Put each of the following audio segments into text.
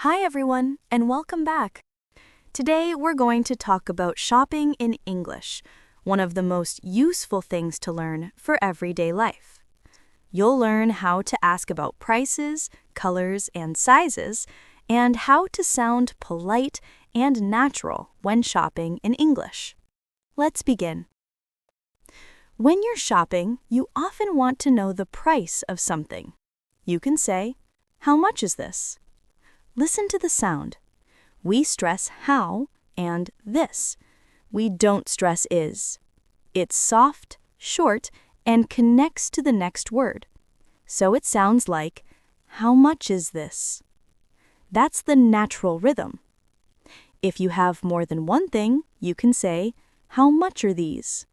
Hi everyone, and welcome back. Today we're going to talk about shopping in English, one of the most useful things to learn for everyday life. You'll learn how to ask about prices, colors, and sizes, and how to sound polite and natural when shopping in English. Let's begin. When you're shopping, you often want to know the price of something. You can say, "How much is this?" Listen to the sound. We stress how and this. We don't stress is. It's soft, short, and connects to the next word. So it sounds like, "How much is this?" That's the natural rhythm. If you have more than one thing, you can say, "How much are these?"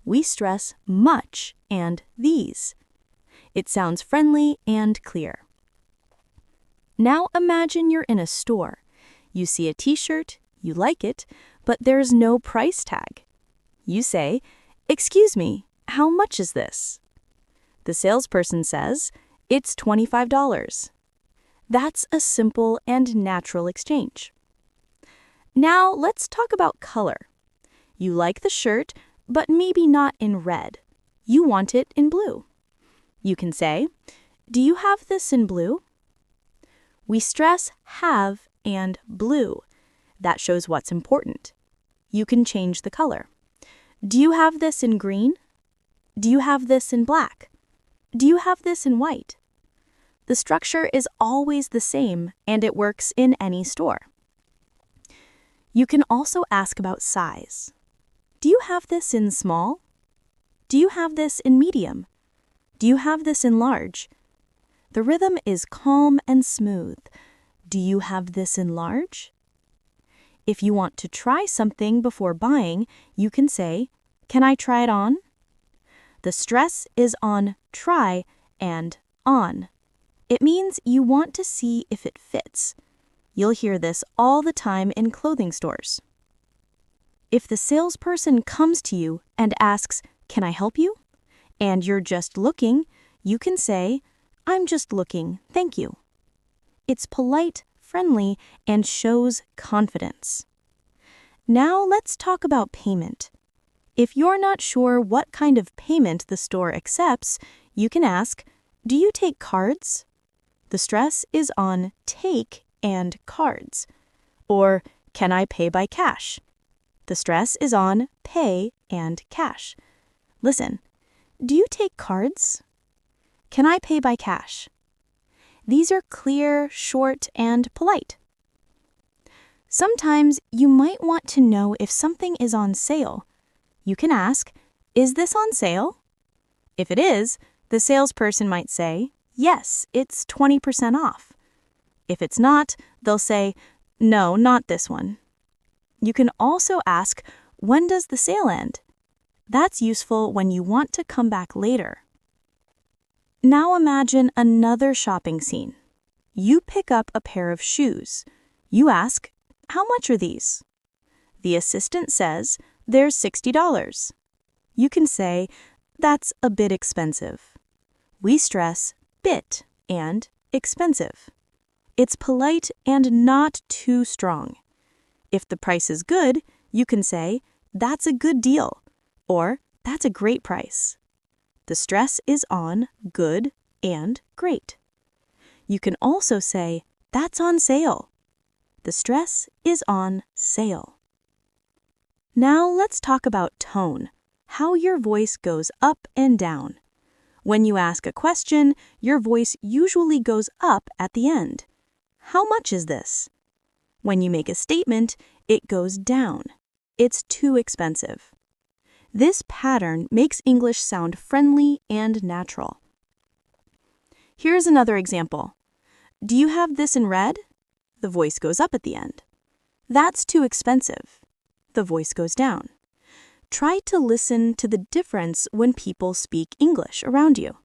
We stress much and these. It sounds friendly and clear. Now imagine you're in a store. You see a t-shirt, you like it, but there's no price tag. You say, "Excuse me, how much is this?" The salesperson says, "It's $25. That's a simple and natural exchange. Now let's talk about color. You like the shirt, but maybe not in red. You want it in blue. You can say, "Do you have this in blue?" We stress have and blue. That shows what's important. You can change the color. Do you have this in green? Do you have this in black? Do you have this in white? The structure is always the same, and it works in any store. You can also ask about size. Do you have this in small? Do you have this in medium? Do you have this in large? The rhythm is calm and smooth. Do you have this in large? If you want to try something before buying, you can say, "Can I try it on?" The stress is on try and on. It means you want to see if it fits. You'll hear this all the time in clothing stores. If the salesperson comes to you and asks, "Can I help you?" and you're just looking, you can say, "I'm just looking, thank you." It's polite, friendly, and shows confidence. Now let's talk about payment. If you're not sure what kind of payment the store accepts, you can ask, "Do you take cards?" The stress is on take and cards. Or, "Can I pay by cash?" The stress is on pay and cash. Listen, "Do you take cards?" "Can I pay by cash?" These are clear, short, and polite. Sometimes you might want to know if something is on sale. You can ask, "Is this on sale?" If it is, the salesperson might say, "Yes, it's 20% off." If it's not, they'll say, "No, not this one." You can also ask, "When does the sale end?" That's useful when you want to come back later. Now imagine another shopping scene. You pick up a pair of shoes. You ask, "How much are these?" The assistant says, "They're $60. You can say, "That's a bit expensive." We stress bit and expensive. It's polite and not too strong. If the price is good, you can say, "That's a good deal," or "That's a great price." The stress is on good and great. You can also say, "That's on sale." The stress is on sale. Now let's talk about tone, how your voice goes up and down. When you ask a question, your voice usually goes up at the end. "How much is this?" When you make a statement, it goes down. It's too expensive. This pattern makes English sound friendly and natural. Here's another example. "Do you have this in red?" The voice goes up at the end. "That's too expensive." The voice goes down. Try to listen to the difference when people speak English around you.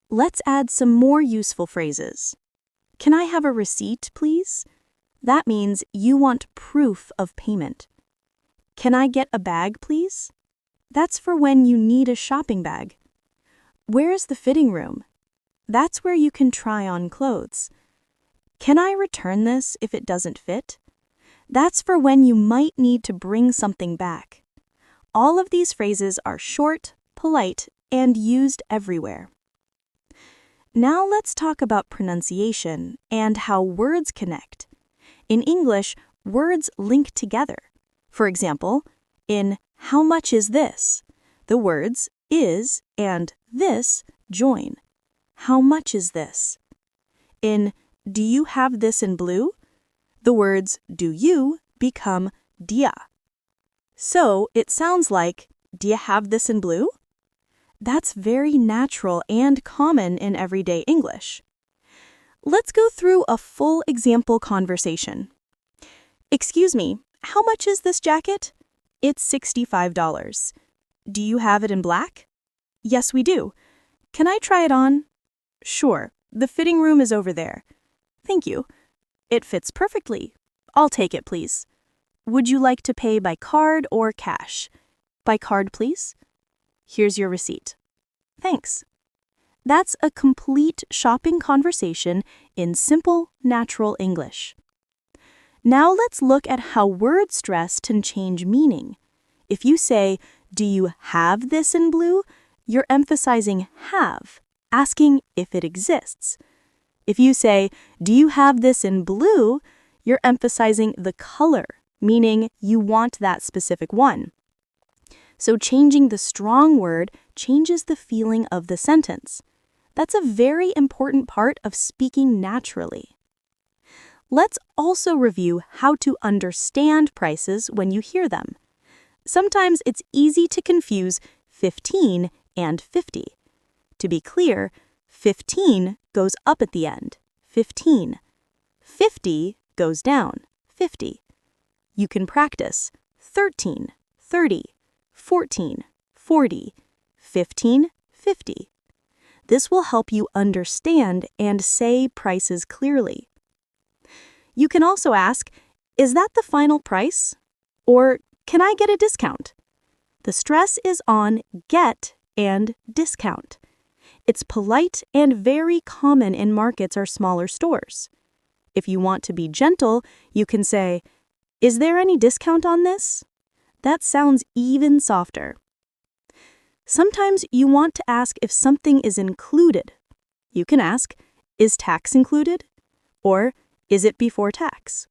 Let's add some more useful phrases. "Can I have a receipt, please?" That means you want proof of payment. "Can I get a bag, please?" That's for when you need a shopping bag. "Where is the fitting room?" That's where you can try on clothes. Can I return this if it doesn't fit? That's for when you might need to bring something back. All of these phrases are short, polite, and used everywhere. Now let's talk about pronunciation and how words connect. In English, words link together. For example, in "How much is this?" the words is and this join. How much is this? In "Do you have this in blue?" the words do you become dia. So it sounds like, do you have this in blue? That's very natural and common in everyday English. Let's go through a full example conversation. Excuse me, how much is this jacket? It's $65. Do you have it in black? Yes, we do. Can I try it on? Sure, the fitting room is over there. Thank you. It fits perfectly. I'll take it, please. Would you like to pay by card or cash? By card, please. Here's your receipt. Thanks. That's a complete shopping conversation in simple, natural English. Now let's look at how word stress can change meaning. If you say, do you have this in blue? You're emphasizing have, asking if it exists. If you say, do you have this in blue? You're emphasizing the color, meaning you want that specific one. So changing the strong word changes the feeling of the sentence. That's a very important part of speaking naturally. Let's also review how to understand prices when you hear them. Sometimes it's easy to confuse 15 and 50. To be clear, 15 goes up at the end, 15. 50 goes down, 50. You can practice 13, 30, 14, 40, 15, 50. This will help you understand and say prices clearly. You can also ask, is that the final price? Or can I get a discount? The stress is on get and discount. It's polite and very common in markets or smaller stores. If you want to be gentle, you can say, is there any discount on this? That sounds even softer. Sometimes you want to ask if something is included. You can ask, is tax included? Or, is it before tax?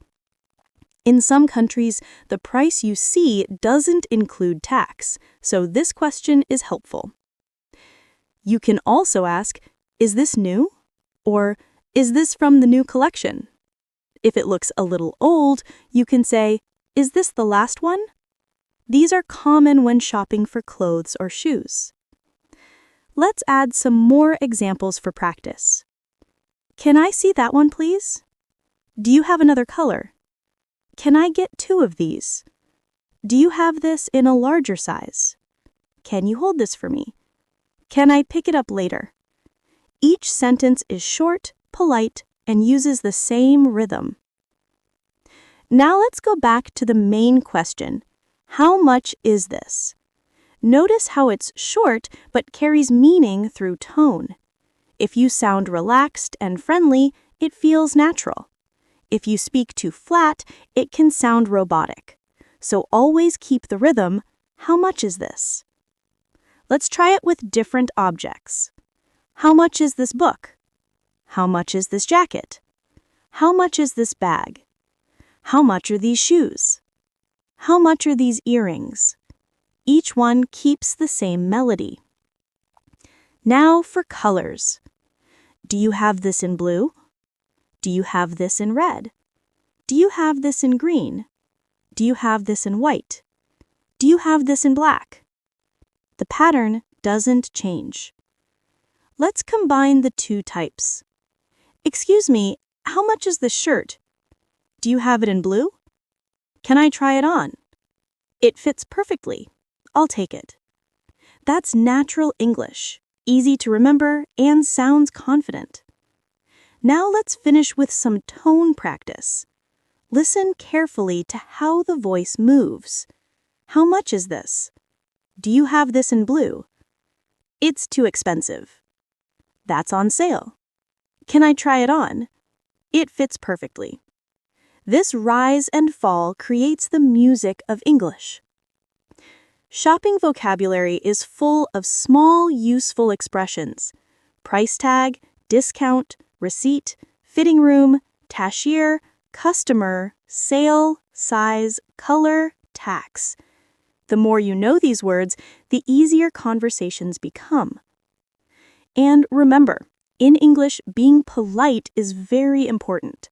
In some countries, the price you see doesn't include tax, so this question is helpful. You can also ask, is this new? Or, is this from the new collection? If it looks a little old, you can say, is this the last one? These are common when shopping for clothes or shoes. Let's add some more examples for practice. Can I see that one, please? Do you have another color? Can I get 2 of these? Do you have this in a larger size? Can you hold this for me? Can I pick it up later? Each sentence is short, polite, and uses the same rhythm. Now let's go back to the main question. How much is this? Notice how it's short but carries meaning through tone. If you sound relaxed and friendly, it feels natural. If you speak too flat, it can sound robotic. So always keep the rhythm. How much is this? Let's try it with different objects. How much is this book? How much is this jacket? How much is this bag? How much are these shoes? How much are these earrings? Each one keeps the same melody. Now for colors. Do you have this in blue? Do you have this in red? Do you have this in green? Do you have this in white? Do you have this in black? The pattern doesn't change. Let's combine the 2 types. Excuse me, how much is this shirt? Do you have it in blue? Can I try it on? It fits perfectly. I'll take it. That's natural English, easy to remember, and sounds confident. Now let's finish with some tone practice. Listen carefully to how the voice moves. How much is this? Do you have this in blue? It's too expensive. That's on sale. Can I try it on? It fits perfectly. This rise and fall creates the music of English. Shopping vocabulary is full of small, useful expressions. Price tag, discount, receipt, fitting room, cashier, customer, sale, size, color, tax. The more you know these words, the easier conversations become. And remember, in English, being polite is very important.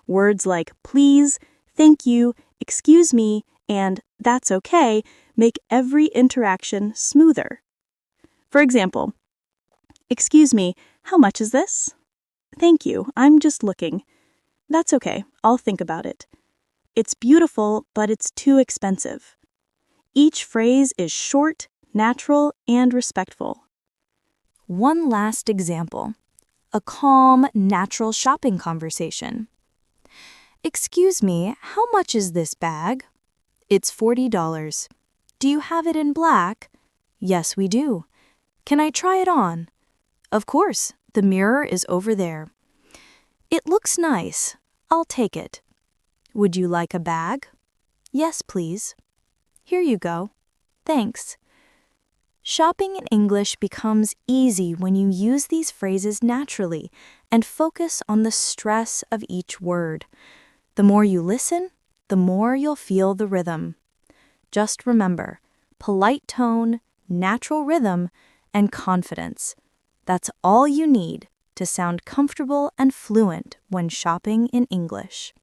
Words like please, thank you, excuse me, and that's okay make every interaction smoother. For example, excuse me, how much is this? Thank you, I'm just looking. That's okay, I'll think about it. It's beautiful, but it's too expensive. Each phrase is short, natural, and respectful. One last example. A calm, natural shopping conversation. Excuse me, how much is this bag? It's $40. Do you have it in black? Yes, we do. Can I try it on? Of course, the mirror is over there. It looks nice. I'll take it. Would you like a bag? Yes, please. Here you go. Thanks. Shopping in English becomes easy when you use these phrases naturally and focus on the stress of each word. The more you listen, the more you'll feel the rhythm. Just remember, polite tone, natural rhythm, and confidence. That's all you need to sound comfortable and fluent when shopping in English.